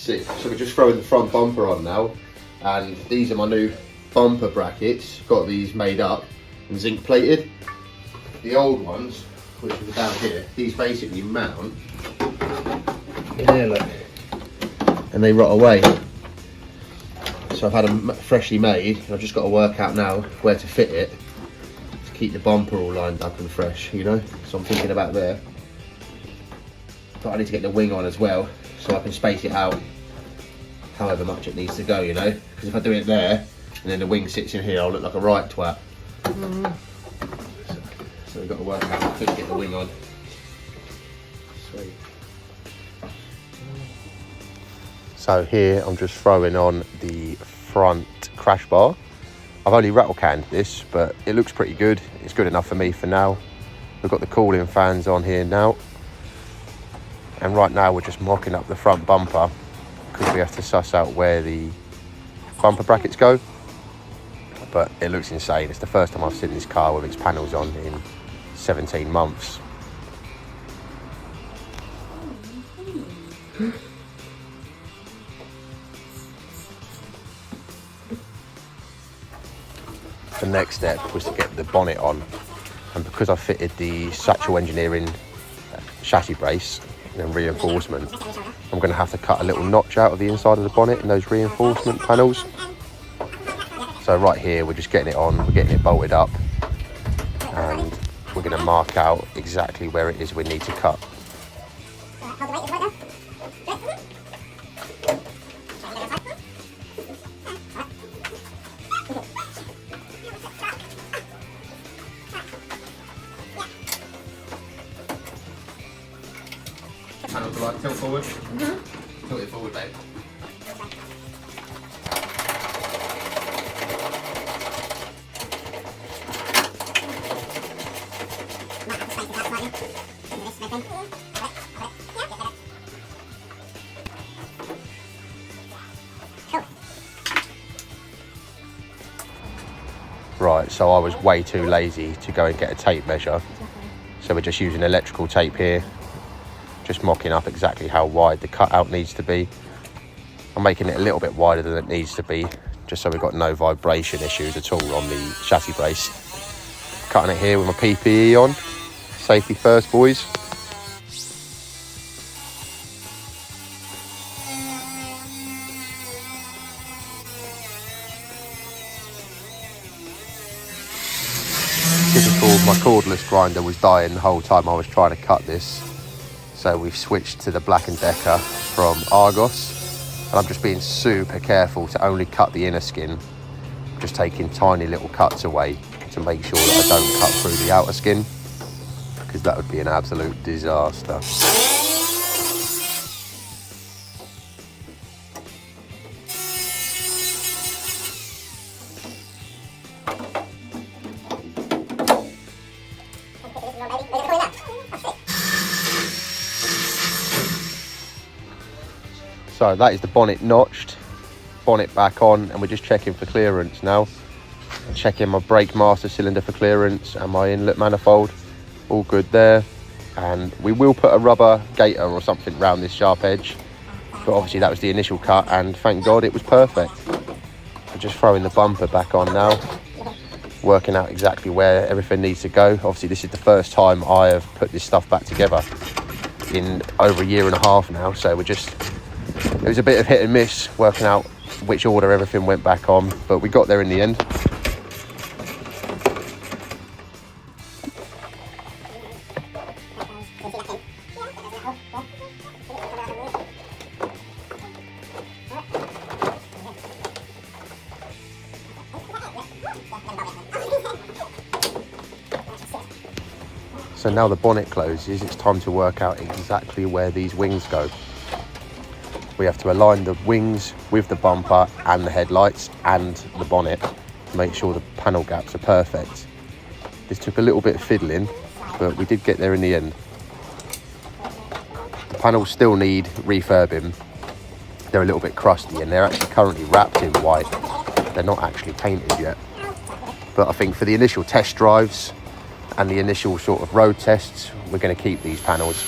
Sick. So we're just throwing the front bumper on now, and these are my new bumper brackets. Got these made up and zinc plated. The old ones, which are down here, these basically mount. There, look, and they rot away. So I've had them freshly made, and I've just got to work out now where to fit it to keep the bumper all lined up and fresh, you know. So I'm thinking about there. But I need to get the wing on as well, so I can space it out however much it needs to go, you know. Because if I do it there, and then the wing sits in here, I'll look like a right twat. So we've got to work out how to get the wing on. Sweet. So here I'm just throwing on the front crash bar. I've only rattle canned this, but it looks pretty good. It's good enough for me for now. We've got the cooling fans on here now. And right now we're just mocking up the front bumper because we have to suss out where the bumper brackets go. But it looks insane. It's the first time I've seen this car with its panels on in 17 months. The next step was to get the bonnet on, and because I fitted the Satchell engineering chassis brace and reinforcement, I'm going to have to cut a little notch out of the inside of the bonnet in those reinforcement panels. So right here we're just getting it on, we're getting it bolted up, and we're going to mark out exactly where it is we need to cut. Panel to like tilt forward. Tilt it forward, babe. Right, so I was way too lazy to go and get a tape measure. So we're just using electrical tape here. Just mocking up exactly how wide the cutout needs to be. I'm making it a little bit wider than it needs to be, just so we've got no vibration issues at all on the chassis brace. Cutting it here with my PPE on. Safety first, boys. Typical, my cordless grinder was dying the whole time I was trying to cut this. So we've switched to the Black & Decker from Argos, and I'm just being super careful to only cut the inner skin, just taking tiny little cuts away to make sure that I don't cut through the outer skin, because that would be an absolute disaster. So that is the bonnet notched, bonnet back on, and we're just checking for clearance now. Checking my brake master cylinder for clearance and my inlet manifold, all good there. And we will put a rubber gaiter or something round this sharp edge, but obviously that was the initial cut, and thank God it was perfect. We're just throwing the bumper back on now, working out exactly where everything needs to go. Obviously this is the first time I have put this stuff back together in over a year and a half now, so it was a bit of hit and miss working out which order everything went back on, but we got there in the end. So now the bonnet closes, it's time to work out exactly where these wings go. We have to align the wings with the bumper and the headlights and the bonnet to make sure the panel gaps are perfect. This took a little bit of fiddling, but we did get there in the end. The panels still need refurbing. They're a little bit crusty and they're actually currently wrapped in white. They're not actually painted yet. But I think for the initial test drives and the initial sort of road tests, we're going to keep these panels.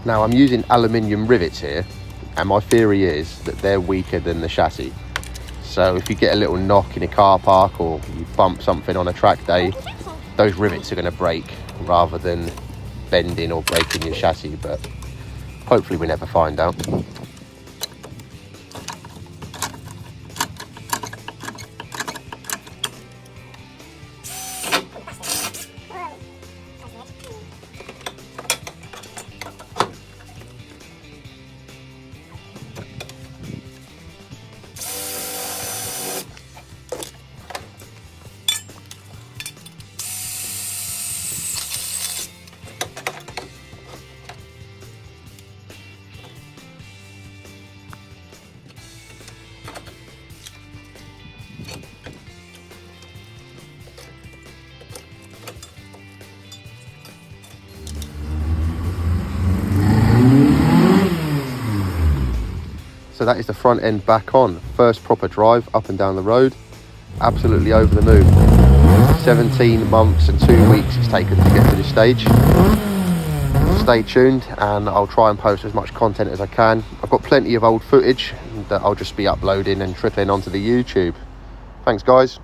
Now I'm using aluminium rivets here, and my theory is that they're weaker than the chassis. So if you get a little knock in a car park or you bump something on a track day, those rivets are going to break rather than bending or breaking your chassis, but hopefully we never find out. So that is the front end back on. First proper drive up and down the road. Absolutely over the moon. 17 months and 2 weeks it's taken to get to this stage. Stay tuned and I'll try and post as much content as I can. I've got plenty of old footage that I'll just be uploading and trickling onto the YouTube. Thanks guys.